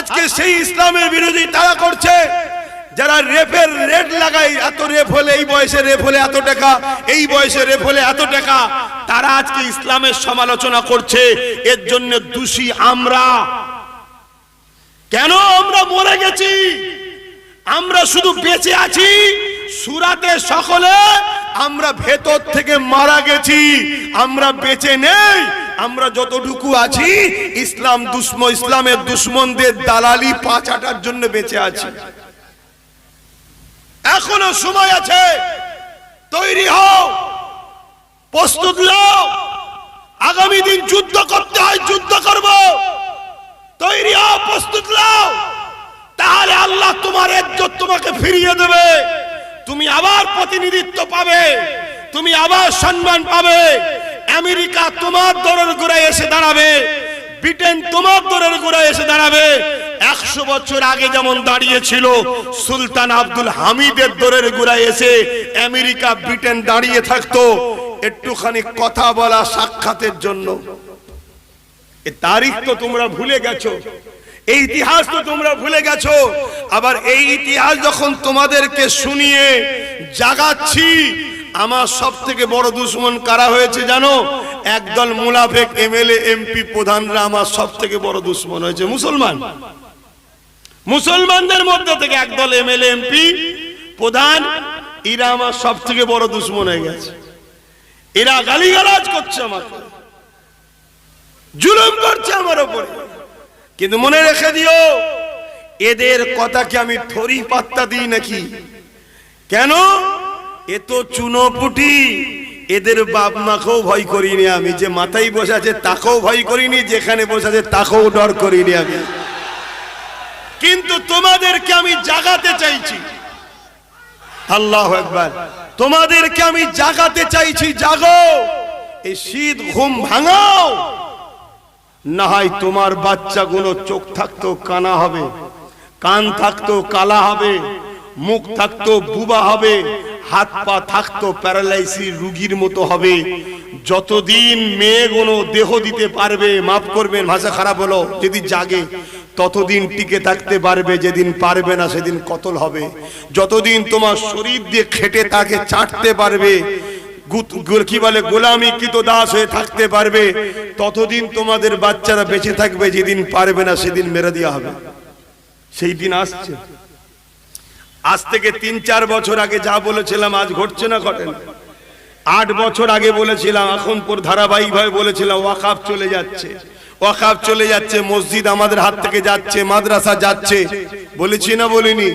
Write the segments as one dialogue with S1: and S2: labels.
S1: আজকে সেই ইসলামের বিরোধী তারা করছে যারা রেপের রেট লাগায়, এত রেপ হলে এই বয়সে রেপ হলে এত টাকা, এই বয়সে রেপ হলে এত টাকা, তারা আজকে ইসলামের সমালোচনা করছে। এর জন্য দোষী আমরা। কেন? আমরা মরে গেছি, আমরা শুধু বেঁচে আছি সুরাতে সকলে, আমরা ভেতর থেকে মারা গেছি, আমরা বেঁচে নেই। আমরা যতটুকু আছি ইসলামের দুশ্মনদের দালালি পা চাটার জন্য বেঁচে আছি। এখনো সময় আছে, তৈরি হও, প্রস্তুত নাও। আগামী দিন যুদ্ধ করতে হয়, যুদ্ধ করব, তৈরি হও, প্রস্তুত নাও। তাহলে আল্লাহ তোমার ইজ্জত তোমাকে ফিরিয়ে দেবে, তুমি আবার প্রতিনিধিত্ব পাবে, তুমি আবার সম্মান পাবে। আমেরিকা তোমার দরের গোড়ায় এসে দাঁড়াবে, ব্রিটেন তোমার দরের গোড়ায় এসে দাঁড়াবে। 100 বছর আগে যেমন দাঁড়িয়েছিল সুলতান আব্দুল হামিদের দরের গোড়ায় এসে আমেরিকা ব্রিটেন দাঁড়িয়ে থাকতো একটুখানি কথা বলা, সাক্ষাতের জন্য। এই তারিখ তো তোমরা ভুলে গেছো, এই ইতিহাস তো তোমরা ভুলে গেছো। আবার এই ইতিহাস যখন তোমাদেরকে শুনিয়ে জাগাচ্ছি, আমার সব থেকে বড় দুশ্মন কারা হয়েছে জানো? একদল মুনাফিক এমএলএ এমপি প্রধানরা আমার সব থেকে বড় দুশ্মন হয়েছে মুসলমান। মুসলমানদের মধ্যে থেকে একদল এমএলএ এমপি প্রধান, এরা আমার সব থেকে বড় দুশ্মন হয়ে গেছে। এরা গালিগালাজ করছে আমাকে, জুলুম করছে আমার উপরে। কিন্তু মনে রেখে দিও, এদের কথাকে আমি থরি পাত্তা দিই নাকি? কেন? এ তো চুনোপুটি, এদের বাপ মাকেও ভয় করিনি আমি, যে মাথায় বসে আছে তাকেও ভয় করিনি, যেখানে বসে আছে তাকেও ডর করিনি আমি। কিন্তু তোমাদেরকে আমি জাগাতে চাইছি, আল্লাহু আকবার, তোমাদেরকে আমি জাগাতে চাইছি, জাগো, এই শীত ঘুম ভাঙাও। না হয় তোমার বাচ্চাগুলো চোখ থাকতো কানা হবে, কান থাকতো কালা হবে, মুখ থাকতো বুবা হবে, হাত পা থাকতো প্যারালাইসিস রোগীর মতো হবে। যতদিন মেয়েগুলো দেহ দিতে পারবে, মাফ করবেন ভাষা খারাপ হলো, যদি জাগে ততদিন টিকে থাকতে পারবে, যেদিন পারবে না সেদিন কতল হবে। যতদিন তোমার শরীর দিয়ে খেটে তাকে চাটতে পারবে, কি বলে গোলামি কৃত দাস হয়ে থাকতে পারবে, ততদিন তোমাদের বাচ্চারা বেঁচে থাকবে। যেদিন পারবে না সেদিন মেরে দেওয়া হবে। সেই দিন আসছে। আজ থেকে 3-4 বছর আগে যা বলেছিলাম আজ ঘটছে না, ঘটে না। 8 বছর আগে বলেছিলাম, এখন পর ধারাবাহিকভাবে বলেছিলাম ওয়াকফ চলে যাচ্ছে, ওয়াকফ চলে যাচ্ছে, মসজিদ আমাদের হাত থেকে যাচ্ছে, মাদ্রাসা যাচ্ছে, বলেছি না বলিনি?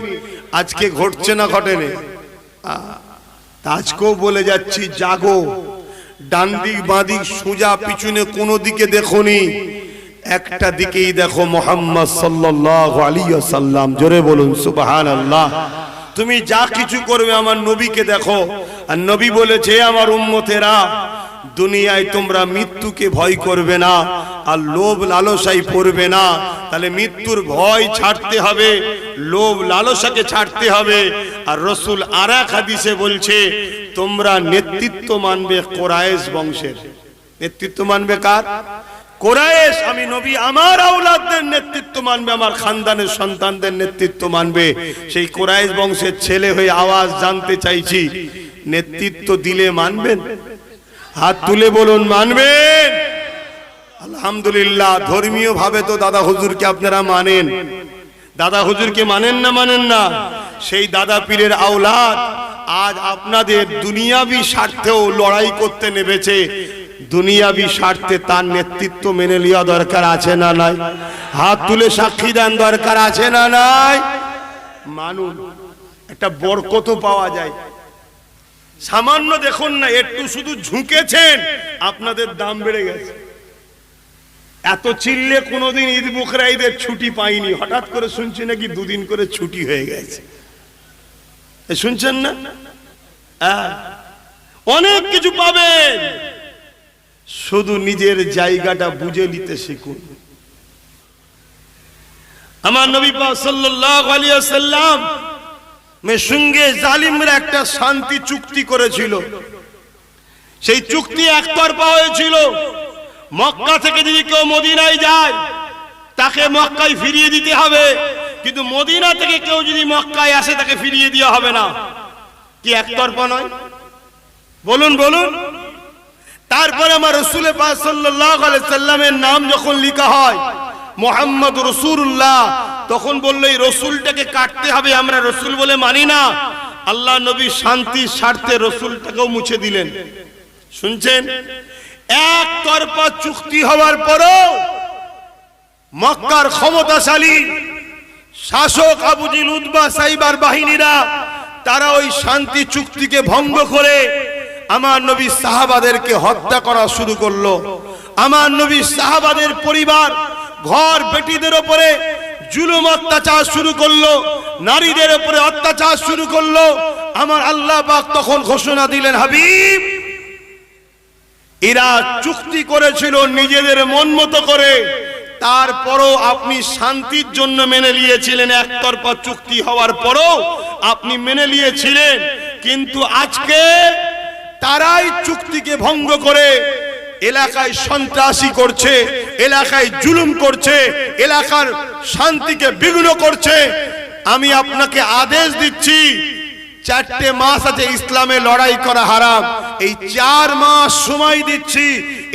S1: আজকে ঘটছে না, ঘটেনি? আজকেও বলে যাচ্ছি, জাগো, ডান দিক বাঁ দিক সোজা পিছনে কোনো দিকে দেখোনি, একটা দিকেই দেখো, মুহাম্মদ সাল্লাল্লাহু আলাইহি ওয়াসাল্লাম। জোরে বলুন সুবহানাল্লাহ। তুমি যা কিছু করবে আমার নবীকে দেখো। আর নবী বলেছে, আমার উম্মতেরা, দুনিয়ায় তোমরা মৃত্যুকে ভয় করবে না আর লোভ লালসায় পড়বে না। তাহলে মৃত্যুর ভয় ছাড়তে হবে, লোভ লালসাকে ছাড়তে হবে। আর রাসূল আরেক হাদিসে বলছে, তোমরা নেতৃত্ব মানবে কুরাইশ বংশের। নেতৃত্ব মানবে কার? কুরাইশ। আমি নবী আমার আওলাদদের নেতৃত্ব মানবে, আমার খানদানের সন্তানদের নেতৃত্ব মানবে। সেই কুরাইশ বংশের ছেলে হয়ে আওয়াজ জানতে চাইছি, নেতৃত্ব দিলে মানবেন? হাত তুলে বলুন, মানবেন? আলহামদুলিল্লাহ। ধর্মীয় ভাবে তো দাদা হুজুরকে আপনারা মানেন, দাদা হুজুরকে মানেন না? মানেন না? সেই দাদা পীরের আওলাদ আজ আপনাদের দুনিয়াবি স্বার্থেও লড়াই করতে নেমেছে। দুনিয়াবি স্বার্থে তার নেতৃত্ব মেনে নেওয়া দরকার আছে না নাই? হাত তুলে সাক্ষী দেন, দরকার আছে না নাই? মানুন, একটা বরকত পাওয়া যায়। সামান্য দেখুন না, একটু শুধু ঝুঁকেছেন, আপনাদের দাম বেড়ে গেছে। এত চিল্লে কোনোদিন ঈদ বকরা ঈদের ছুটি পাইনি, হঠাৎ করে শুনছি নাকি 2 দিন করে ছুটি হয়ে গেছে। শুনছেন না? অনেক কিছু পাবেন, শুধু নিজের জায়গাটা বুঝে নিতে শিখুন। আমার নবী পাক সাল্লাল্লাহু আলাইহি ওয়াসাল্লাম সঙ্গে জালিমরা একটা শান্তি চুক্তি করেছিল। সেই চুক্তি একতরফা হয়েছিল। মক্কা থেকে যদি কেউ মদিনায় যায় তাকে মক্কায় ফিরিয়ে দিতে হবে, কিন্তু মদিনা থেকে কেউ যদি মক্কায় আসে তাকে ফিরিয়ে দেওয়া হবে না। কি একতরফা নয়? বলুন বলুন। তারপরে আমার রাসূল পাক সাল্লাল্লাহু আলাইহি সাল্লামের নাম যখন লেখা হয় মুহাম্মদ রাসূলুল্লাহ, তখন বলল এই রাসূলটাকে কাটতে হবে, আমরা রাসূল বলে মানি না। আল্লাহ নবী শান্তির স্বার্থে রাসূলটাকেও মুছে দিলেন। শুনছেন? একতরফা চুক্তি হওয়ার পরও মক্কার ক্ষমতাশালী শাসক আবু জিল উতবা সাইবার বাহিনীরা তারা ওই শান্তি চুক্তিকে ভঙ্গ করে আমার নবী সাহাবাদেরকে হত্যা করা শুরু করলো। আমার নবী সাহাবাদের পরিবার ঘর বেটিদের উপরে জুলুম অত্যাচার শুরু করলো, নারীদের উপরে অত্যাচার শুরু করলো। আমার আল্লাহ পাক তখন ঘোষণা দিলেন, হাবিব, এরা চুক্তি করেছিল নিজেদের মন মতো করে, তারপরও আপনি শান্তির জন্য মেনে নিয়েছিলেন। একতরফা চুক্তি হওয়ার পরও আপনি মেনে নিয়েছিলেন, কিন্তু আজকে তারাই চুক্তিকে ভঙ্গ করে এলাকায় সন্ত্রাসী করছে, এলাকায় জুলুম করছে, এলাকার শান্তিকে বিঘ্ন করছে। আমি আপনাকে আদেশ দিচ্ছি, 4টে মাস আছে ইসলামে লড়াই করা হারাম, এই 4 মাস সময় দিচ্ছি,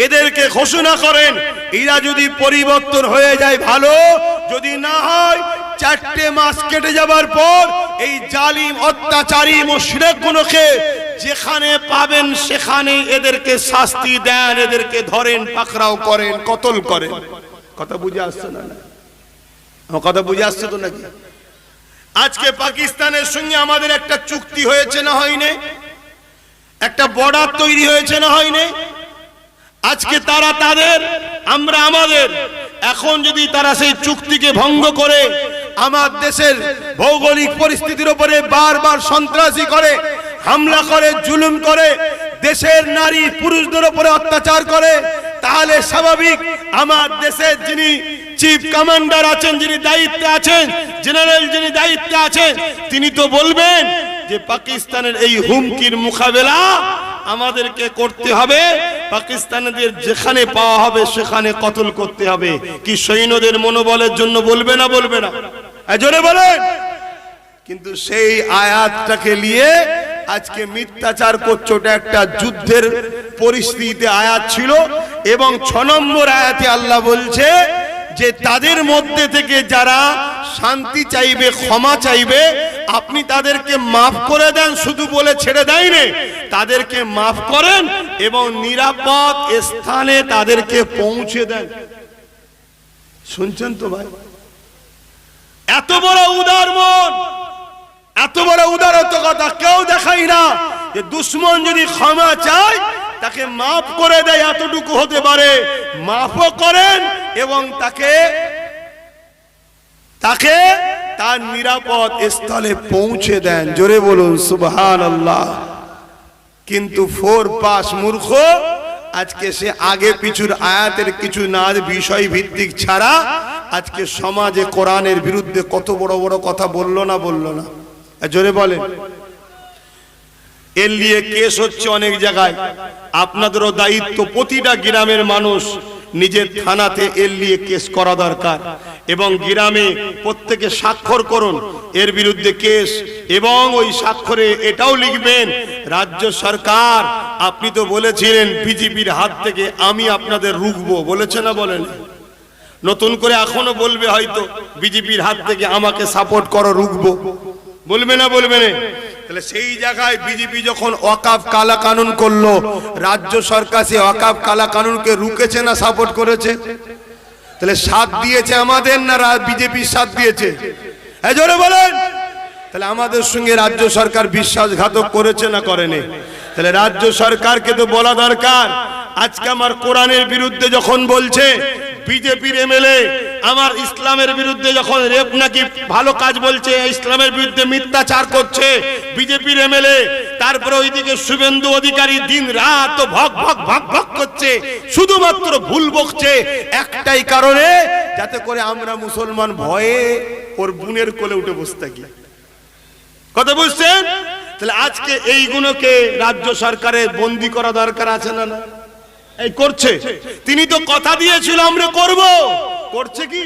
S1: এদেরকে ঘোষণা করেন। এরা যদি পরিবর্তন হয়ে যায় ভালো, যদি না হয় 4টে মাস কেটে যাবার পর এই জালিম অত্যাচারী মুশরিকগুলোকে যেখানে পাবেন সেখানে এদেরকে শাস্তি দেন, এদেরকে ধরেন, পাকড়াও করেন, কতল করেন। কথা বুঝে আসছে না? আমার কথা বুঝে আসছে তো নাকি? আজকে পাকিস্তানের সঙ্গে আমাদের একটা চুক্তি হয়েছে না হয়নি? একটা বর্ডার তৈরি হয়েছে না হয়নি? আজকে তারা তাদের, আমরা আমাদের। এখন যদি তারা সেই চুক্তিকে ভঙ্গ করে আমার দেশের ভৌগোলিক পরিস্থিতির উপরে বারবার সন্ত্রাসী করে, হামলা করে, জুলুম করে, দেশের নারী পুরুষদের উপরে অত্যাচার করে, তাহলে স্বাভাবিক আমার দেশের যিনি চিফ কমান্ডার আছেন, যিনি দায়িত্বে আছেন, জেনারেল যিনি দায়িত্বে আছেন, তিনি তো বলবেন যে পাকিস্তানের এই হুমকির মোকাবেলা আমাদেরকে করতে হবে, পাকিস্তানিদের যেখানে পাওয়া হবে সেখানে কতল করতে হবে। কি সৈন্যদের মনোবলের জন্য বলবে না? বলবে না? জোরে বলেন। কিন্তু সেই আয়াতটাকে নিয়ে আজকে মিথ্যাচার করছে। ওটা একটা যুদ্ধের পরিস্থিতিতে আয়াত ছিল, এবং 6 নম্বর আয়াতে আল্লাহ বলছে যে তাদের মধ্যে থেকে যারা শান্তি চাইবে, ক্ষমা চাইবে, আপনি তাদেরকে মাফ করে দেন, শুধু বলে ছেড়ে দেয়নি, তাদেরকে মাফ করেন এবং নিরাপদ স্থানে তাদেরকে পৌঁছে দেন। শুনছেন তো ভাই? এত বড় উদার মন, এত বড় উদারতা কেউ দেখাই না যে দুশ্মন যদি ক্ষমা চায় তাকে মাফ করে দেয়, এতটুকু হতে পারে। মাফও করেন এবং তাকে তার নিরাপদ স্থলে পৌঁছে দেন। জোরে বলুন সুবহানাল্লাহ। কিন্তু 4 পাস মূর্খ আজকে সে আগে পিছুর আয়াতের কিছু না বিষয় ভিত্তিক ছাড়া আজকে সমাজে কোরআনের বিরুদ্ধে কত বড় বড় কথা বললো না? বললো না? জোরে বলেন। এর নিয়ে কেস হচ্ছে অনেক জায়গায়। আপনাদেরও দায়িত্ব, প্রতিটা গ্রামের মানুষ নিজের থানাতে এর নিয়ে কেস করা দরকার, এবং গ্রামে প্রত্যেকে স্বাক্ষর করুন এর বিরুদ্ধে কেস, এবং ওই স্বাক্ষরে এটাও লিখবেন, রাজ্য সরকার আপনি তো বলেছিলেন বিজেপির হাত থেকে আমি আপনাদের রুখবো, বলেছে না? বলেন। নতুন করে এখনো বলবে হয়তো বিজেপির হাত থেকে আমাকে সাপোর্ট করো, রুখবো, বলবে না? বলবে না? তাহলে সেই জায়গায় বিজেপি যখন ওয়াকফ কালা কানুন করলো, রাজ্য সরকার সে ওয়াকফ কালা কানুনকে রুকেছে না সাপোর্ট করেছে? তাহলে সাথ দিয়েছে আমাদের না বিজেপির সাথ দিয়েছে? জোরে বলেন। তাহলে আমাদের সঙ্গে রাজ্য সরকার বিশ্বাসঘাতক করেছে না করেনি? তাহলে রাজ্য সরকারকে তো বলা দরকার, আজকে আমার কোরআনের বিরুদ্ধে যখন বলছে, বিজেপির এমএলএ আমার ইসলামের বিরুদ্ধে যখন রেপ নাকি ভালো কাজ বলছে, ইসলামের বিরুদ্ধে মিথ্যাচার করছে বিজেপির এমএলএ, তারপরে ওইদিকে শুভেন্দু অধিকারী দিন রাত ভক ভক ভক ভক করছে, শুধুমাত্র ভুল বকছে একটাই কারণে, যাতে করে আমরা মুসলমান ভয়ে ওর বুনের কোলে উঠে বসে থাকি। কথা বুঝছেন? তাহলে আজকে এইগুলোকে রাজ্য সরকারের বন্দী করা দরকার আছে না? এই করছে। তিনি তো কথা দিয়েছিল আমরা করব, করছে কি?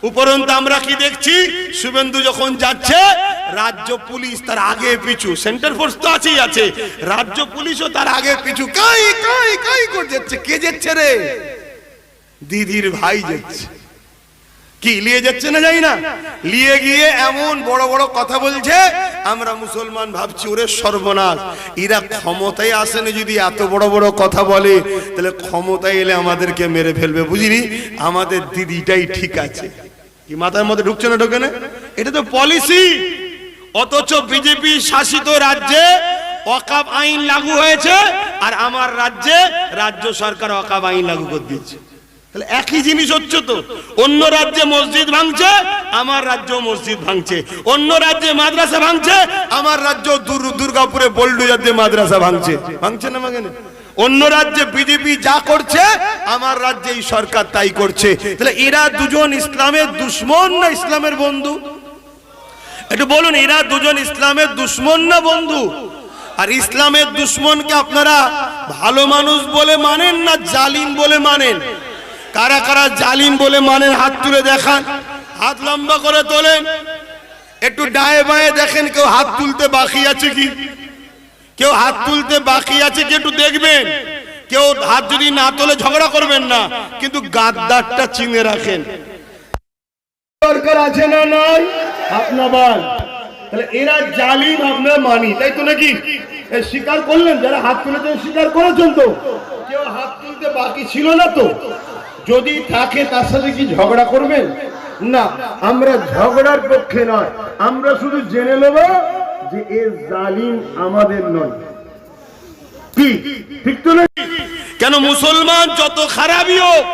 S1: উপরন্তু আমরা কি দেখছি, শুভেন্দু যখন যাচ্ছে রাজ্য পুলিশ তার আগে পিছু, সেন্ট্রাল ফোর্স তো আছেই আছে, রাজ্য পুলিশও তার আগে পিছু কাই কাই কাই করে যাচ্ছে। কে যাচ্ছে রে? দিদির ভাই যাচ্ছে। কি নিয়ে যাচ্ছে না জানি না, নিয়ে গিয়ে এমন বড় বড় কথা বলছে, আমরা মুসলমান ভাবছি ওরে সর্বনাশ, এরা ক্ষমতায় আসেনি যদি এত বড় বড় কথা বলে, তাহলে ক্ষমতায় এলে আমাদেরকে মেরে ফেলবে, বুঝলি? আমাদের দিদিটাই ঠিক আছে। কি মাথার মধ্যে ঢুকছে না? ঢোকে না? এটা তো পলিসি। অথচ বিজেপি শাসিত রাজ্যে ওয়াকফ আইন লাগু হয়েছে, আর আমার রাজ্যে রাজ্য সরকার ওয়াকফ আইন লাগু করে দিয়েছে। তাহলে একই জিনিস হচ্ছে তো। অন্য রাজ্যে মসজিদ ভাঙছে, আমার রাজ্য মসজিদ ভাঙছে। অন্য রাজ্যে মাদ্রাসা ভাঙছে, আমার রাজ্য দুর্গাপুরে বোল্ডুজার দিয়ে মাদ্রাসা ভাঙছে। ভাঙছে না ভাঙে না? অন্য রাজ্যে বিজেপি যা করছে, আমার রাজ্যে এই সরকার তাই করছে। তাহলে এরা দুজন ইসলামের দুশ্মন না ইসলামের বন্ধু? একটু বলুন, এরা দুজন ইসলামের দুশ্মন না বন্ধু? আর ইসলামের দুশ্মনকে আপনারা ভালো মানুষ বলে মানেন না জালিম বলে মানেন? কারা কারা জালিম বলে মানেন হাত তুলে দেখান। হাত লম্বা করে তোলেন, একটু ডায়ে বায়ে দেখেন কেউ হাত তুলতে বাকি আছে কি? কেউ হাত তুলতে বাকি আছে কি একটু দেখবেন। কেউ হাত যদি না তোলে ঝগড়া করবেন না, কিন্তু গাদ্দারটা চিনে রাখেন। সরকার আছে না নাই আপনার? তাহলে এরা জালিম আমরা মানি, তাই তো নাকি? স্বীকার করলেন, যারা হাত তুলেছেন স্বীকার করেছেন তো? কেউ হাত তুলতে বাকি ছিল না তো? যদি থাকে তার সাথে কি ঝগড়া করবেন? না, আমরা ঝগড়ার পক্ষে নয়, আমরা শুধু জেনে নেব যে এ জালিম আমাদের নয়। কি ঠিক তো নাকি? কেন মুসলমান যত খারাপই হোক,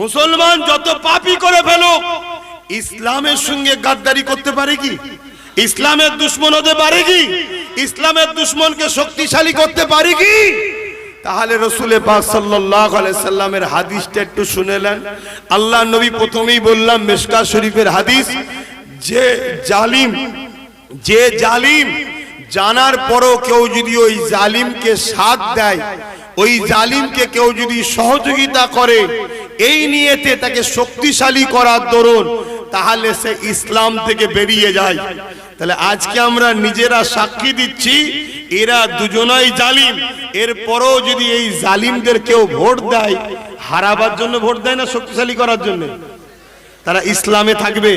S1: মুসলমান যত পাপী করে ফেলুক, ইসলামের সঙ্গে গাদ্দারি করতে পারে কি? ইসলামের দুশ্মন হতে পারে কি? ইসলামের দুশ্মনকে শক্তিশালী করতে পারে কি? তাহলে রাসূল পাক সাল্লাল্লাহু আলাইহি সাল্লামের হাদিসটা একটু শুনেলেন। আল্লাহ নবী প্রথমেই বললাম মিশকাত শরীফের হাদিস, যে জালিম জানার পরও কেউ যদি ওই জালিমকে সাথ দেয়, ওই জালিমকে কেউ যদি সহযোগিতা করে, এই নিয়েতে তাকে শক্তিশালী করার দরুন, তাহলে সে ইসলাম থেকে বেরিয়ে যায়। তাহলে আজকে আমরা নিজেরা সাক্ষী দিচ্ছি এরা দুজনাই জালিম। এরপরও যদি এই জালিমদের কেউ ভোট দেয়, হারাবার জন্য ভোট দেয় না শক্তিশালী করার জন্য, তারা ইসলামে থাকবে?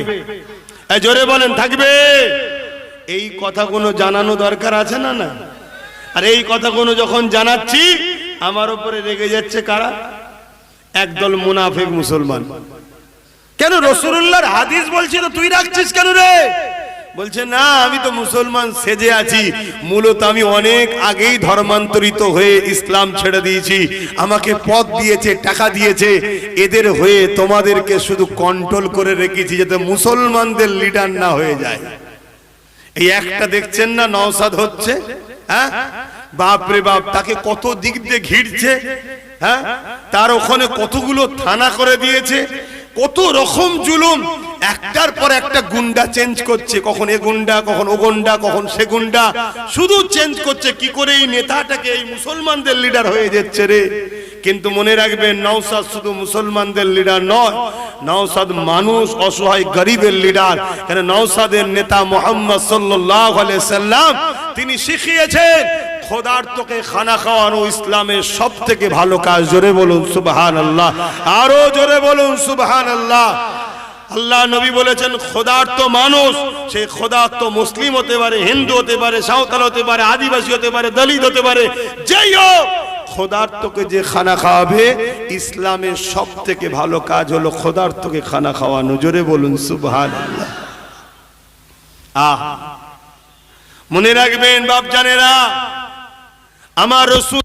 S1: জোরে বলেন থাকবে? এই কথাগুলো জানানো দরকার আছে না? না। আর এই কথাগুলো যখন জানাচ্ছি, আমার উপরে রেগে যাচ্ছে কারা? একদল মুনাফিক মুসলমান। কেন রাসূলুল্লাহর হাদিস বলছি তো তুই রাখছিস কেন রে? বলছে না, আমি তো মুসলমান সেজে আছি, মূলত আমি অনেক আগেই ধর্মান্তরিত হয়ে ইসলাম ছেড়ে দিয়েছি, আমাকে পদ দিয়েছে, টাকা দিয়েছে, এদের হয়ে তোমাদেরকে শুধু কন্ট্রোল করে রেখেছি যাতে মুসলমানদের লিডার না হয়ে যায়। এই একটা দেখছেন না নওশাদ হচ্ছে, হ্যাঁ বাপরে বাপ, তাকে কত দিক দিয়ে ঘিরছে, হ্যাঁ তার ওখানে কতগুলো থানা করে দিয়েছে, কত রকম জুলুম, একটার পর একটা গুন্ডা চেঞ্জ করছে, কখন এ গুন্ডা, কখন ও গুন্ডা, কখন সে গুন্ডা, শুধু চেঞ্জ করছে। কি করে এই নেতাটাকে এই মুসলমানদের লিডার হয়ে যাচ্ছে রে? কিন্তু মনে রাখবেন, নওশাদ শুধু মুসলমানদের লিডার নয়, নওশাদ মানুষ, অসহায় গরিবের লিডার। কেন নওশাদের নেতা মুহাম্মদ সাল্লাল্লাহু আলাইহি সাল্লাম তিনি শিখিয়েছেন খোদার্থকে খানা খাওয়ানো ইসলামের সব থেকে ভালো কাজ। জোরে বলুন সুবহানাল্লাহ, আরো জোরে বলুন সুবহানাল্লাহ। আল্লাহ নবী বলেছেন খোদার্থ মানুষ, সেই খোদার্থ মুসলিম হতে পারে, হিন্দু হতে পারে, সাঁওতাল হতে পারে, আদিবাসী হতে পারে, দলিত হতে পারে, যেই হোক, খোদার্থকে যে খানা খাওয়াবে, ইসলামের সব থেকে ভালো কাজ হলো খোদার্থকে খানা খাওয়ানো। জোরে বলুন সুবহানাল্লাহ। মনে রাখবেন বাপ জানেরা, আমার রাসূল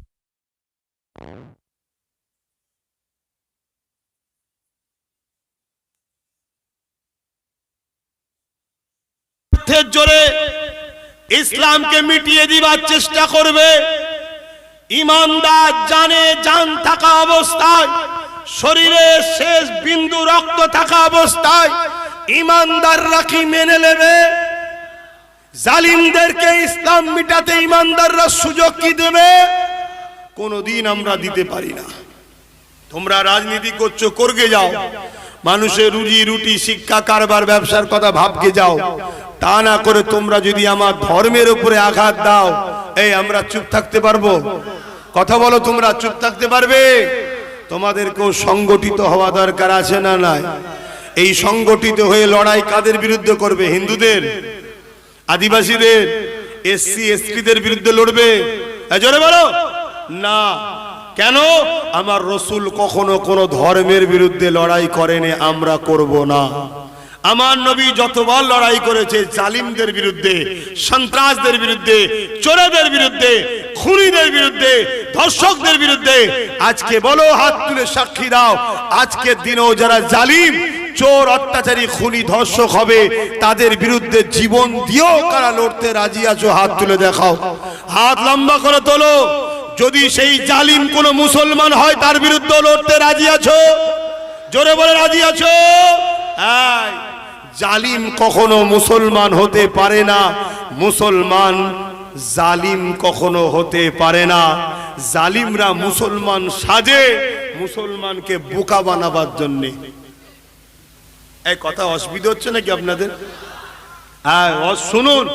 S1: জোরে ইসলামকে মিটিয়ে দিবার চেষ্টা করবে। ইমানদার জানে, জান থাকা অবস্থায়, শরীরে শেষ বিন্দু রক্ত থাকা অবস্থায় ইমানদাররা কি মেনে নেবে? জালিমদেরকে ইসলাম মিটাতে ইমানদাররা সুযোগ কি দেবে? কোনদিন আমরা দিতে পারি না। তোমরা রাজনীতি করছো, করগে যাও, মানুষের রুজি রুটি শিক্ষা কারবার ব্যবসার কথা ভাবকে যাও, তা না করে তোমরা যদি আমার ধর্মের উপরে আঘাত দাও, এই আমরা চুপ থাকতে পারবো? কথা বলো, তোমরা চুপ থাকতে পারবে? তোমাদেরকেও সংগঠিত হওয়া দরকার আছে না নাই? এই সংগঠিত হয়ে লড়াই কাদের বিরুদ্ধে করবে? হিন্দুদের, আদিবাসীদের, এসসি এসটিদের বিরুদ্ধে লড়বে? জোরে বলো না। কেন? আমার রসুল কখনো কোনো ধর্মের বিরুদ্ধে লড়াই করেনি, আমরা করব না। আমার নবী যতবার লড়াই করেছে জালিমদের বিরুদ্ধে, সন্ত্রাসদের বিরুদ্ধে, চোরেদের বিরুদ্ধে, খুনিদের বিরুদ্ধে, ধর্ষকদের বিরুদ্ধে। আজকে বলো, হাত তুলে সাক্ষী দাও, আজকের দিনেও যারা জালিম, চোর, অত্যাচারী, খুনি, ধর্ষক হবে, তাদের বিরুদ্ধে জীবন দিয়েও কারা লড়তে রাজি আছো? হাত তুলে দেখাও, হাত লম্বা করে তোলো। যদি সেই জালিম কোন মুসলমান হয়, তার বিরুদ্ধে লড়তে রাজি আছো? জোরে বলে রাজি আছো? জালিম কখনো মুসলমান হতে পারে না, মুসলমান জালিম কখনো হতে পারে না। জালিমরা মুসলমান সাজে মুসলমানকে বোকা বানাবার জন্যে। এই কথা অসুবিধা হচ্ছে নাকি আপনাদের? হ্যাঁ শুনুন,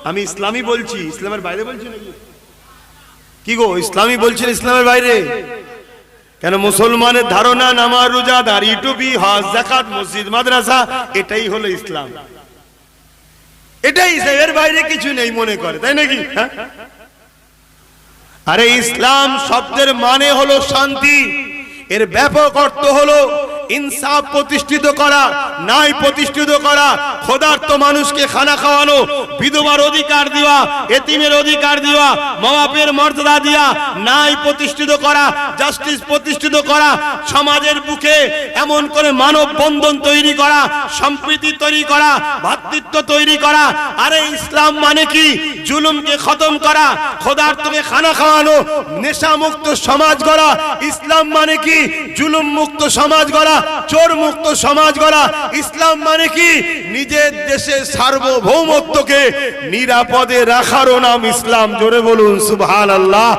S1: আমি ইসলামী বলছি, ইসলামের বাইরে বলছি নাকি? কি গো, ইসলামী বলছেন ইসলামের বাইরে কেন? মুসলমানের ধারণা নামাজ, রোজা, দাড়ি, টুপি, হজ, যাকাত, মসজিদ, মাদ্রাসা, এটাই হলো ইসলাম, এটাই। এর বাইরে কিছু নেই মনে করে, তাই নাকি? আরে ইসলাম শব্দের মানে হলো শান্তি, এর ব্যাপক অর্থ হলো ইনসাফ প্রতিষ্ঠিত করা, ন্যায় প্রতিষ্ঠিত করা, ক্ষুধার্ত মানুষকে খানা খাওয়ানো, বিধবার অধিকার দেওয়া, এতিমের অধিকার দেওয়া, মা বাপের মর্যাদা দেওয়া, ন্যায় প্রতিষ্ঠিত করা, জাস্টিস প্রতিষ্ঠিত করা, সমাজের বুকে এমন করে মানব বন্ধন তৈরি করা, সম্প্রীতি তৈরি করা, ভ্রাতৃত্ব তৈরি করা। আরে ইসলাম মানে কি? জুলুমকে খতম করা, ক্ষুধার্তকে খানা খাওয়ানো, নেশা মুক্ত সমাজ গড়া। ইসলাম মানে কি? জুলুম মুক্ত সমাজ গড়া, চোর মুক্ত সমাজ গড়া। ইসলাম মানে কি? নিজের দেশের সার্বভৌমত্বকে নিরাপদে রাখারও নাম ইসলাম। জোরে বলুন সুবহানাল্লাহ।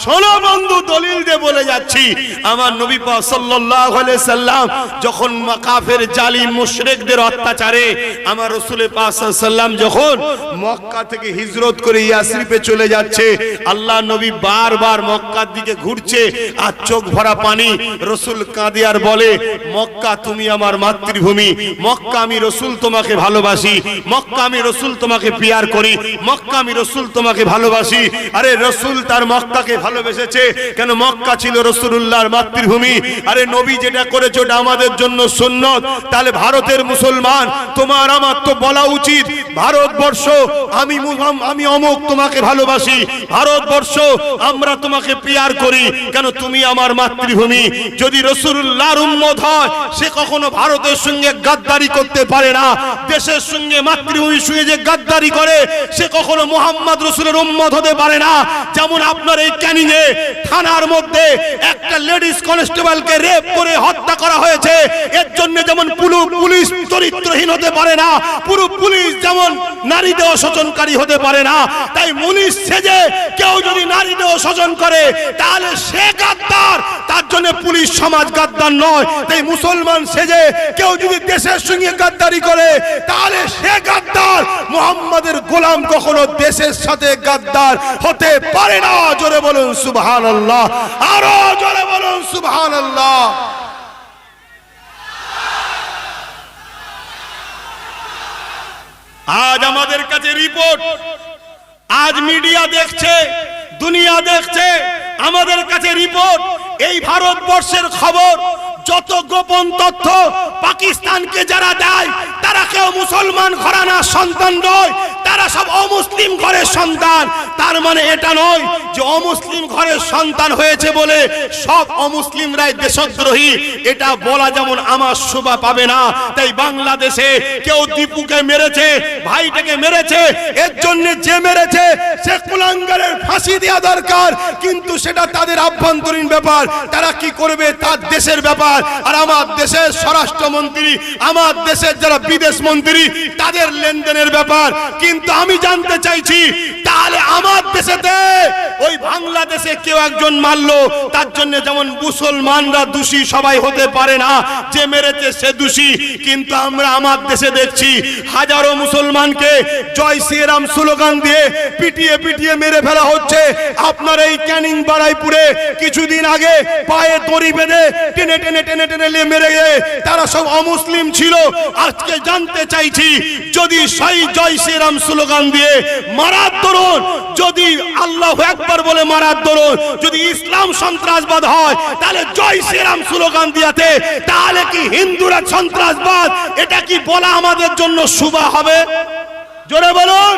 S1: শোনো বন্ধু, দলিল দিয়ে বলে যাচ্ছি, আমার নবী পাক সাল্লাল্লাহু আলাইহি সাল্লাম যখন কাফের জালিম মুশরিকদের অত্যাচারে আমার রাসূল পাক সাল্লাল্লাহু আলাইহি সাল্লাম যখন মক্কা থেকে হিজরত করে ইয়াসরিবে চলে যাচ্ছে, আল্লাহ নবী বারবার মক্কার দিকে ঘুরছে আর চোখ ভরা পানি। রাসূল কাঁদে আর বলে, মক্কা তুমি আমার মাতৃভূমি, মক্কা আমি রাসূল তোমাকে ভালোবাসি, মক্কা আমি রাসূল তোমাকে পিয়ার করি, মক্কা আমি রাসূল তোমাকে ভালোবাসি। আরে রাসূল তার মক্কাকে ভালোবেসেছে কেন? মক্কা ছিল রাসূলুল্লাহর মাতৃভূমি। আরে নবী যেটা করেছে ওটা আমাদের জন্য সুন্নত। তাহলে ভারতের মুসলমান, তোমার আমার তো বলা উচিত, ভারতবর্ষ আমি অমুক তোমাকে ভালোবাসি, ভারতবর্ষ আমরা তোমাকে পিয়ার করি কেন? তুমি আমার মাতৃভূমি। যদি রাসূলুল্লাহর উম্মত হয়, সে কখনো ভারতের সঙ্গে গাদ্দারি করতে পারে না। দেশের সঙ্গে, মাতৃভূমির সঙ্গে যে গাদ্দারি করে, সে কখনো মুহাম্মদ রাসূলের উম্মত হতে পারে না। যেমন আপনার এই ক্যানিং এ থানার মধ্যে একটা লেডিস কনস্টেবলকে রেপ করে হত্যা করা হয়েছে, এর জন্য যেমন পুলিশ চরিত্রহীন হতে পারে না, পুরো পুলিশ যেমন নারী দেহ শোষণকারী হতে পারে না। তাই পুলিশ সেজে কেউ যদি নারী দেহ শোষণ করে, তাহলে সে গাদ্দার, তার জন্য পুলিশ সমাজ গাদ্দার নয়। তাই মুসলমান সেজে কেউ যদি দেশের সঙ্গে গাদ্দারি করে, তাহলে সে গাদ্দার। মুহাম্মাদের গোলাম কখনো দেশের সাথে গাদ্দার হতে পারে না। জোরে বলুন সুবহানাল্লাহ, আরো জোরে বলুন সুবহানাল্লাহ। আজ আমাদের কাছে রিপোর্ট, আজ মিডিয়া দেখছে, দুনিয়া দেখছে, আমাদের কাছে রিপোর্ট। এই ভারতবর্ষের খবর, যত গোপন তথ্য পাকিস্তানকে যারা দেয়, তারা কেউ মুসলমান ঘরানার সন্তান নয়, তারা সব অমুসলিম ঘরের সন্তান। তার মানে এটা নয় যে অমুসলিম ঘরের সন্তান হয়েছে বলে সব অমুসলিমরাই দেশদ্রোহী, এটা বলা যেমন আমার শোভা পাবে না। তাই বাংলাদেশে কেউ দীপুকে মেরেছে, ভাইটাকে মেরেছে, এর জন্য যে মেরেছে সে কুলাঙ্গারের ফাঁসি দেওয়া দরকার, কিন্তু সেটা তাদের আভ্যন্তরীণ ব্যাপার, তারা কি করবে তার দেশের ব্যাপার। আর আমার দেশের স্বরাষ্ট্রমন্ত্রী, আমার দেশের যারা বিদেশ মন্ত্রী, তাদের লেনদেনের ব্যাপার। কিন্তু আমি জানতে চাইছি, তাহলে আমার দেশেতে ওই বাংলাদেশে কেউ একজন মারলো তার জন্য যেমন মুসলমানরা দোষী সবাই হতে পারে না, যে মেরেছে সে দোষী, কিন্তু আমরা আমার দেশে দেখছি হাজারো মুসলমানকে জয় শ্রীরাম স্লোগান দিয়ে পিটিয়ে পিটিয়ে মেরে ফেলা হচ্ছে। আপনার এই ক্যানিং বারাইপুরে কিছুদিন আগে পায়ে দড়ি বেঁধে টেনে টেনে টেনে টেনে মেরে গিয়ে তারা সব অমুসলিম ছিল। আজকে জানতে চাইছি, যদি সেই জয় শ্রীরাম স্লোগান দিয়ে মারার দরুন, যদি আল্লাহু আকবার বলে মারার দরুন যদি ইসলাম সন্ত্রাসবাদ হয়, তাহলে জয় শ্রীরাম স্লোগান দিয়াতে তাহলে কি হিন্দুরা সন্ত্রাসবাদ? এটা কি বলা আমাদের জন্য শুভ হবে? জোরে বলুন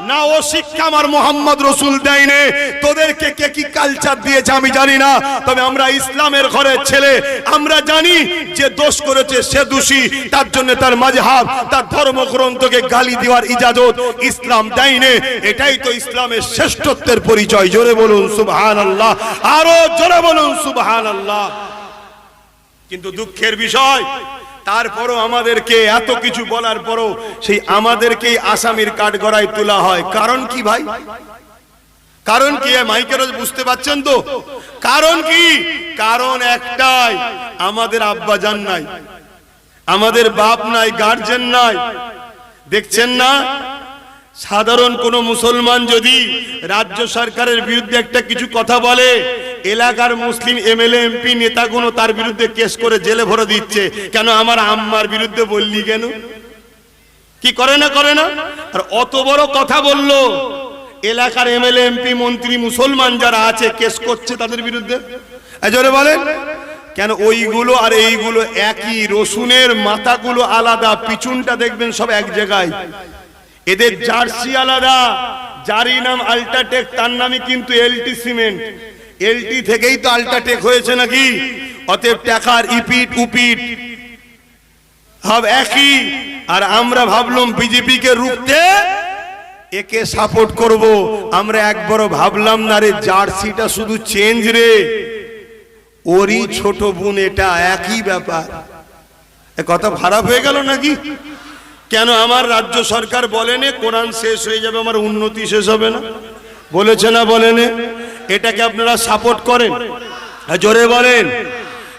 S1: না। ও শিক্ষা আমার মোহাম্মদ রসুল দেয়নি। তোদেরকে কে কি কালচার দিয়েছে আমি জানি না, তবে আমরা ইসলামের ঘরের ছেলে, আমরা জানি যে দোষ করেছে সে দোষী, তার জন্য তার মাযহাব তার ধর্মগ্রন্থকে গালি দেওয়ার ইজাজত ইসলাম দেয়নি। এটাই তো ইসলামের শ্রেষ্ঠত্বের পরিচয়। জোরে বলুন সুবহানাল্লাহ, আরো জোরে বলুন সুবহানাল্লাহ। কিন্তু দুঃখের বিষয়, তারপরও আমাদেরকে এত কিছু বলার পরও সেই আমাদেরকেই আসামির কাঠগড়ায় তোলা হয়। কারণ কি ভাই? কারণ কি? মাইকের বুঝতে পাচ্ছেন তো কারণ কি? কারণ একটাই, আমাদের আব্বা জান নাই, আমাদের বাপ নাই, গার্জেন নাই। দেখছেন না, সাধারণ কোন মুসলমান যদি রাজ্য সরকারের বিরুদ্ধে একটা কিছু কথা বলে, এলাকার মুসলিম এমএলএ এমপি নেতাগুলো তার বিরুদ্ধে কেস করে জেলে ভরে দিচ্ছে। কেন? আমার আম্মার বিরুদ্ধে বললি কেন? কি করে না করে না? আর অত বড় কথা বললো, এলাকার এমএলএ এমপি মন্ত্রী মুসলমান যারা আছে কেস করছে তাদের বিরুদ্ধে। জোরে বলেন কেন? ওইগুলো আর এইগুলো একই, রসুনের মাথাগুলো আলাদা, পিছনটা দেখবেন সব এক জায়গায়। এদের জার্সি আলাদা, যারই নাম আল্ট্রাটেক তার নামই কিন্তু এলটি সিমেন্ট। এলটি থেকেই তো আল্ট্রাটেক হয়েছে নাকি? অতএব টাকার ইপিট উপিট সব একই। আর আমরা ভাবলাম বিজেপি কে রুখতে একে সাপোর্ট করব। আমরা একবারও ভাবলাম না রে, জার্সিটা শুধু চেঞ্জ রে, ওরই ছোট বোন, এটা একই ব্যাপার। এ কথা খারাপ হয়ে গেল নাকি? কেন আমার রাজ্য সরকার বলেনে কোরআন শেষ হয়ে যাবে, আমার উন্নতি শেষ হবে না? বলেছে না বলেনে? এটাকে আপনারা সাপোর্ট করেন? জোরে বলেন,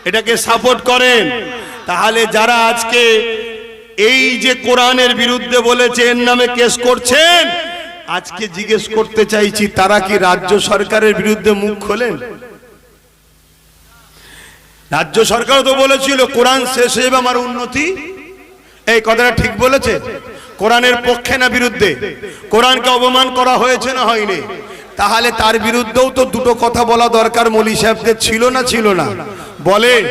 S1: এটাকে সাপোর্ট করেন? তাহলে যারা আজকে এই যে কোরআনের বিরুদ্ধে বলেছে এর নামে কেস করছেন, আজকে জিজ্ঞেস করতে চাইছি, তারা কি রাজ্য সরকারের বিরুদ্ধে মুখ খোলেন? রাজ্য সরকার তো বলেছিল কোরআন শেষ হয়ে যাবে আমার উন্নতি। এই কথাটা ঠিক বলেছে? কোরআনের পক্ষে না বিরুদ্ধে? কোরআনকে অপমান করা হয়েছে না হয়নি? তাহলে তার বিরুদ্ধেও তো দুটো কথা বলা দরকার মৌলী সাহেবদের, ছিল না ছিল না? বলেন।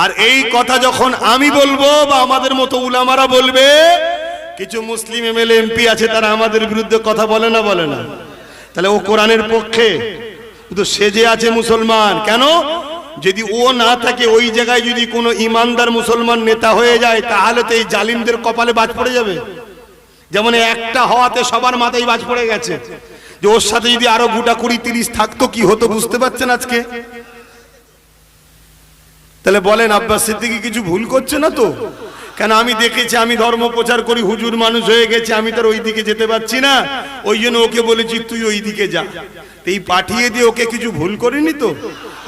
S1: আর এই কথা যখন আমি বলবো বা আমাদের মতো উলামারা বলবে, কিছু মুসলিম এমএলএ এমপি আছে তারা আমাদের বিরুদ্ধে কথা বলে না বলে না? তাহলে ও কোরআনের পক্ষে, কিন্তু সে যে আছে মুসলমান। কেন? যদি ও না থাকে, ওই জায়গায় যদি কোনো ইমানদার মুসলমান নেতা হয়ে যায়, তাহলে তো এই জালিমদের কপালে বাজ পড়ে যাবে। যেমন একটা হওয়াতে সবার মাথায় বাজ পড়ে গেছে, যে ওর সাথে যদি আরো গোটা 20-30 থাকতো কি হতো বুঝতে পারছেন আজকে? তাহলে বলেন আব্বাস সিদ্দিকী কিছু ভুল করছে না তো? কেন? আমি দেখেছি, আমি ধর্ম প্রচার করি, হুজুর মানুষ হয়ে গেছে, আমি তার ওই দিকে যেতে পারছি না, ওই জন্য ওকে বলেছি তুই ওই দিকে যা। এই পাঠিয়ে দিয়ে ওকে কিছু ভুল করিনি তো?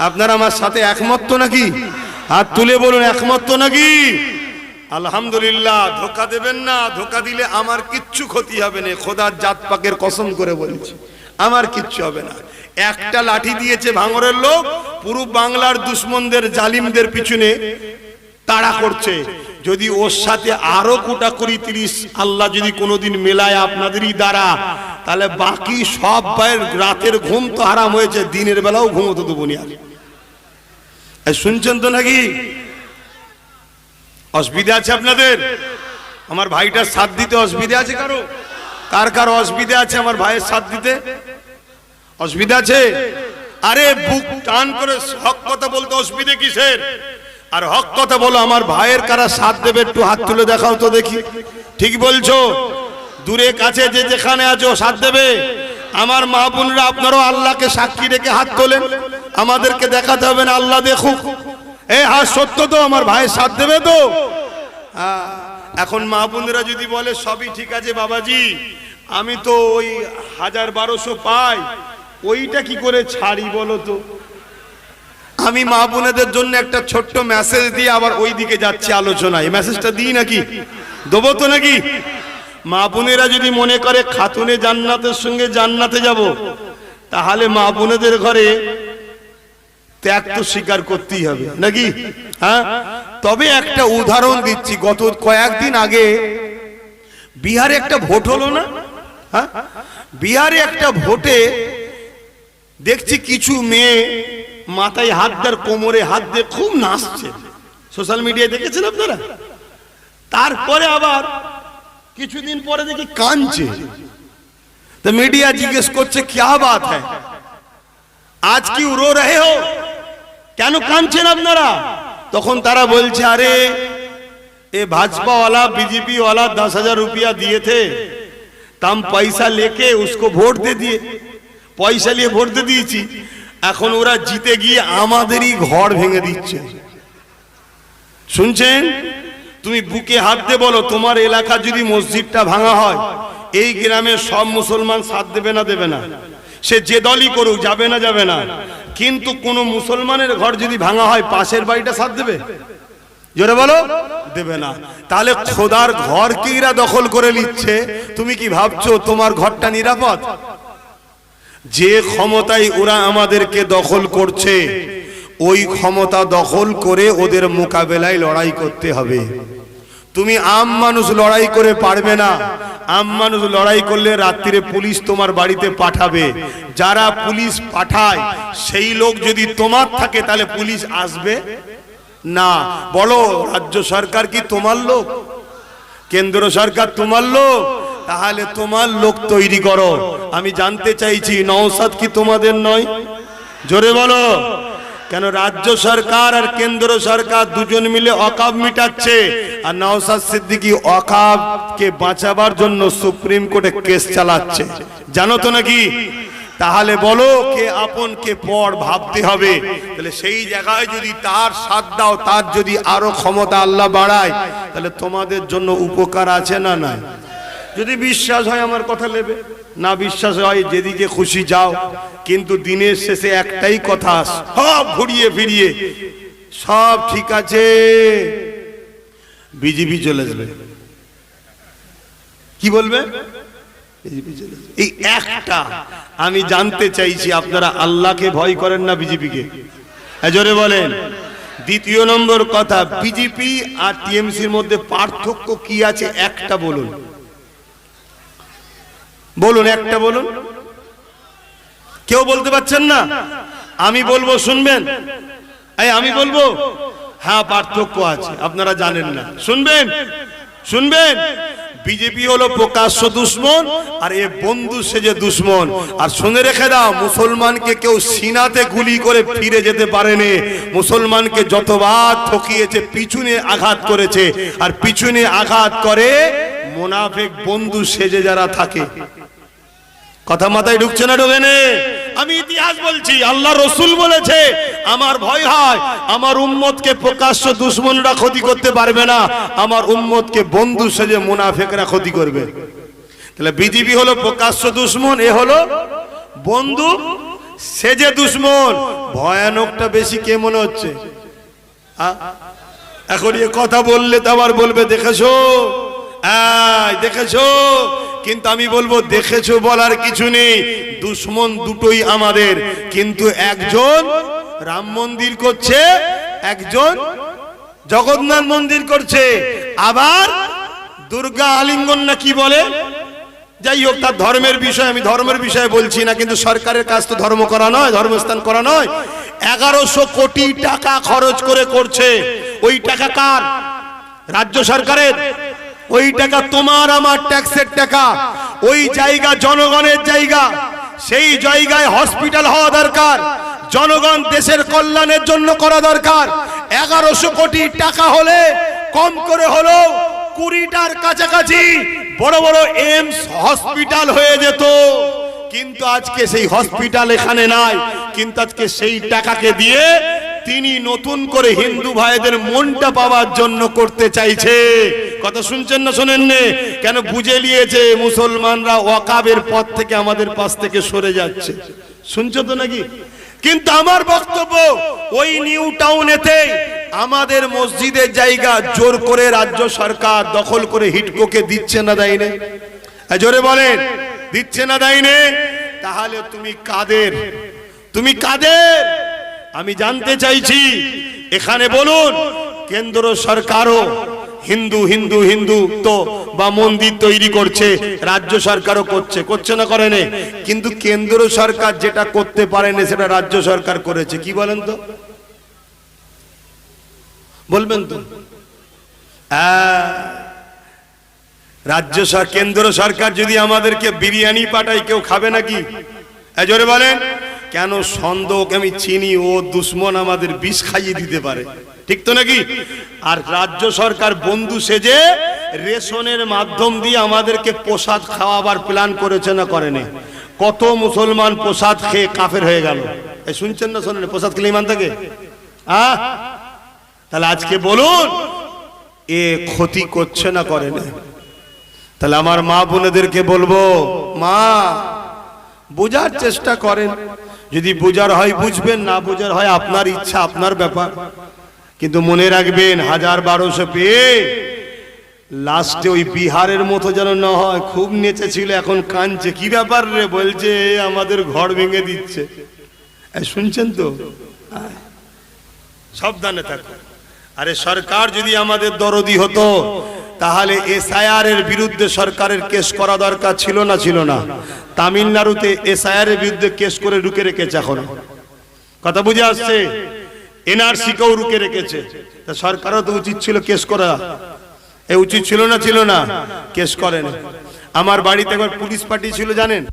S1: আপনারা আমার সাথে একমত তো নাকি? হাত তুলে বলুন একমত তো নাকি? আলহামদুলিল্লাহ। ধোকা দেবেন না, ধোকা দিলে আমার কিচ্ছু ক্ষতি হবে না, খোদার জাত পাকের কসম করে বলেছি, আমার কিচ্ছু হবে না। একটা লাঠি দিয়েছে ভাঙরের লোক, পুরো বাংলার দুশ্মনদের জালিমদের পিছনে তাড়া করছে। যদি ওর সাথে আরো কোটা 20-30 আল্লাহ যদি কোনোদিন মেলায় আপনাদেরই দ্বারা, তাহলে বাকি সব ভাইয়ের রাতের ঘুম তো হারাম হয়েছে, দিনের বেলাও ঘুমোতে দেবো না। শুনছেন তো নাকি? অসুবিধা আছে আপনাদের? আমার ভাইটার সাথ দিতে অসুবিধা আছে কারো? কার কার অসুবিধা আছে আমার ভাইয়ের সাথ দিতে? অসুবিধা আছে? আরে বুক টান করে হক কথা বলতে অসুবিধা কিসের? আর হক কথা বলো, আমার ভাইয়ের কারা সাথ দেবে একটু হাত তুলে দেখাও তো দেখি। ঠিক বলছো? দূরে কাছে যে যেখানে আছো সাথ দেবে। আমার মা বোনরা আপনারাও আল্লাহকে সাক্ষী রেখে হাত তোলেন, আমাদেরকে দেখাতে হবে না, আল্লাহ দেখুক। এই হাত সত্য তো? আমার ভাইয়ের সাথ দেবে তো? এখন মা বোনেরা যদি বলে সবই ঠিক আছে বাবাজি, আমি তো ওই 1000-1200 পাই, ওইটা কি করে ছাড়ি বলো তো। আমি মা বোনেদের জন্য একটা ছোট্ট মেসেজ দিয়ে আবার ওই দিকে যাচ্ছি আলোচনায়। মেসেজটা দিই নাকি, দেবো তো নাকি? মা বোনেরা যদি মনে করে খাতুনে জান্নাতের সঙ্গে জান্নাতে যাব, তাহলে মা বোনেদের ঘরে ত্যাগ তো স্বীকার করতেই হবে নাকি? হ্যাঁ, তবে একটা উদাহরণ দিচ্ছি। গত কয়েকদিন আগে বিহারে একটা ভোট হলো না? হ্যাঁ, বিহারে একটা ভোটে দেখছি কিছু মেয়ে মাথায় হাত দেয়, কোমরে হাত দিয়ে খুব নাচছে। সোশ্যাল মিডিয়ায় দেখেছেন আপনারা? তারপরে আবার কিছুদিন পরে দেখি কাঁদছে। তো মিডিয়া জিজ্ঞেস করছে क्या बात है, आज क्यों रो रहे हो, কেন কাঁদছেন আপনারা? তখন তারা বলছে আরে ये भाजपा वाला बीजेपी वाला 10,000 रुपया दिए थे, तो हम पैसा लेके उसको वोट दे दिए, पैसा लिए ভোট দিয়ে দিয়েছি, এখন ওরা জিতে গিয়ে আমাদেরই ঘর ভেঙে দিচ্ছে। শুনছেন? তুমি বুকে হাত দিয়ে বলো, তোমার এলাকা যদি মসজিদটা ভাঙা হয়, এই গ্রামের সব মুসলমান সাথ দেবে না দেবে না? সে যে দলই করুক, যাবে না যাবে না? কিন্তু কোন মুসলমানের ঘর যদি ভাঙা হয়, পাশের বাড়িটা সাথ দেবে? জোরে বলো, দেবে না। তাহলে খোদার ঘরকে এরা দখল করে নিচ্ছে, তুমি কি ভাবছো তোমার ঘরটা নিরাপদ? যে ক্ষমতায় ওরা আমাদেরকে দখল করছে, ওই ক্ষমতা দখল করে ওদের মোকাবেলায় লড়াই করতে হবে। তুমি আম মানুষ লড়াই করে পারবে না। আম মানুষ লড়াই করলে রাত্রিরে পুলিশ তোমার বাড়িতে পাঠাবে। যারা পুলিশ পাঠায় সেই লোক যদি তোমার থাকে, তাহলে পুলিশ আসবে না। বলো, রাজ্য সরকার কি তোমার লোক? কেন্দ্র সরকার তোমার লোক? তাহলে তোমার লোক তৈরি করো। আমি জানতে চাইছি, নওশাদ কি তোমাদের নয়? জোরে বলো। কেন রাজ্য সরকার আর কেন্দ্র সরকার দুজন মিলে অকাব মিটাচ্ছে, আর নওশাদ সিদ্দিকী অকাবকে বাঁচাবার জন্য সুপ্রিম কোর্টে কেস চালাচ্ছে, জানো তো নাকি? তাহলে বলো, কে আপন কে পর ভাবতে হবে। তাহলে সেই জায়গায় যদি তার সাথ দাও, তার যদি আরো ক্ষমতা আল্লাহ বাড়ায়, তাহলে তোমাদের জন্য উপকার আছে না নাই? যদি বিশ্বাস হয় আমার কথা নেবে, না বিশ্বাস হয় যেদিকে খুশি যাও। কিন্তু দিনের শেষে একটাই কথা, সব ঘুরিয়ে ফিরিয়ে সব ঠিক আছে, বিজেপি চলে আসবে। কি বলবে? এই একটা। আমি জানতে চাইছি, আপনারা আল্লাহকে ভয় করেন না বিজেপিকে? জোরে বলেন। দ্বিতীয় নম্বর কথা, বিজেপি আর টিএমসির মধ্যে পার্থক্য কি আছে একটা বলুন, বলুন, একটা বলুন। কেউ বলতে পারছেন না? আমি বলবো, শুনবেন? আমি বলবো, হ্যাঁ পার্থক্য আছে, আপনারা জানেন না। শুনবেন, শুনবেন। বিজেপি হলো প্রকাশ্য দুশ্মন, আর এ বন্ধু সেজে দুশ্মন। আর শুনে রেখে দাও, মুসলমানকে কেউ সিনাতে গুলি করে ফিরে যেতে পারেনি। মুসলমানকে যতবার ঠকিয়েছে, পিছনে আঘাত করেছে, আর পিছনে আঘাত করে মুনাফিক বন্ধু সেজে যারা থাকে। কথা মাথায় ঢুকছে না? ঢোকে না? আমি ইতিহাস বলছি, আল্লাহ রসুল বলেছে, আমার ভয় হয় আমার উম্মতকে প্রকাশ্য দুশ্মনরা ক্ষতি করতে পারবে না, আমার উম্মতকে বন্ধু সেজে মুনাফিকরা ক্ষতি করবে। তাহলে বিজেপি হলো প্রকাশ্য দুশ্মন, এ হলো বন্ধু সেজে দুশ্মন। ভয়ানকটা বেশি কে মনে হচ্ছে? এখন এ কথা বললে তো আবার বলবে দেখেছো, দেখেছো। কিন্তু আমি বলবো, দেখেছো বলার কিছু নেই, দুশ্মন দুটোই আমাদের। কিন্তু একজন রাম মন্দির করছে, একজন জগন্নাথ মন্দির করছে, আবার দুর্গা আলিঙ্গন না কি বলে, যাই হোক, তার ধর্মের বিষয়, আমি ধর্মের বিষয়ে বলছি না। কিন্তু সরকারের কাজ তো ধর্ম করা নয়, ধর্মস্থান করা নয়। 1100 কোটি টাকা খরচ করে করছে। ওই টাকা কার? রাজ্য সরকারের। ওই টাকা তোমার আমার ট্যাক্সের টাকা। ওই জায়গা জনগণের জায়গা, সেই জায়গায় হসপিটাল হওয়া দরকার, জনগণ দেশের কল্যাণের জন্য করা দরকার। 1100 কোটি টাকা হলে কম করে হলো 20টার কাছাকাছি বড় বড় এইমস হসপিটাল হয়ে যেত। কিন্তু আজকে সেই হসপিটাল এখানে নাই। কিন্তু আজকে সেই টাকাকে দিয়ে তিনি নতুন করে হিন্দু ভাইদের মনটা পাওয়ার জন্য করতে চাইছে। কথা শুনছেন না শোনেন নে? কেন বুঝে নিয়েছে মুসলমানরা ওয়াকাবের পথ থেকে আমাদের পাশ থেকে সরে যাচ্ছে, শুনছো তো নাকি? কিন্তু আমার বক্তব্য ওই নিউ টাউনেতে আমাদের মসজিদের জায়গা জোর করে রাজ্য সরকার দখল করে হিডকোকে দিচ্ছে না, দেয় না? জোরে বলেন, দিচ্ছে না দেয় না? তাহলে তুমি কাদের? তুমি কাদের? আমি জানতে চাইছি। এখানে বলুন, কেন্দ্র সরকারও হিন্দু হিন্দু হিন্দু তো বা মন্দির তৈরি করছে, রাজ্য সরকারও করছে, করছে না করে না? কিন্তু কেন্দ্র সরকার যেটা করতে পারে না সেটা রাজ্য সরকার করেছে। কি বলেন তো? বলবেন তো? রাজ্য সরকার, কেন্দ্র সরকার যদি আমাদেরকে বিরিয়ানি পাঠায়, কেউ খাবে নাকি? জোরে বলেন। কেন? সন্দেহকে আমি চিনি, ও দুশ্মন, আমাদের বিষ খাইয়ে দিতে পারে, ঠিক তো নাকি? আর রাজ্য সরকার বন্ধু সেজে রেশনের মাধ্যম দিয়ে আমাদেরকে প্রসাদ খাওয়াবার প্ল্যান করেছে না করে না? কত মুসলমান প্রসাদ খেয়ে কাফের হয়ে গেল। শুনছেন না শোনেন? প্রসাদ খেলে ইমান থাকে? তাহলে আজকে বলুন, এ ক্ষতি করছে না করে না? তাহলে আমার মা বোনেদেরকে বলবো, মা বোঝার চেষ্টা করেন, যদি বোঝার হয় বুঝবেন, না বোঝার হয় আপনার ইচ্ছা, আপনার ব্যাপার। কিন্তু মনে রাখবেন, 1000-1200 পেয়ে লাস্টে ওই বিহারের মতো যেন না হয়, খুব নেচেছিল এখন কাঁদছে। কি ব্যাপার রে? বলছে আমাদের ঘর ভেঙে দিচ্ছে। শুনছেন তো? সাবধানে থাকো। আরে সরকার যদি আমাদের দরদি হতো তাহলে এসআইআর এর বিরুদ্ধে সরকারের কেস করা দরকার ছিল না? ছিল না? তামিলনাড়ুতে এসআইআর এর বিরুদ্ধে কেস করে রুখে রেখেছে। এখন কথা বুঝে আসছে? এনআরসি কেও রুখে রেখেছে। তা সরকারও তো উচিত ছিল কেস করা, এ উচিত ছিল না? ছিল না? কেস করেন। আমার বাড়িতে একবার পুলিশ পার্টি ছিল, জানেন?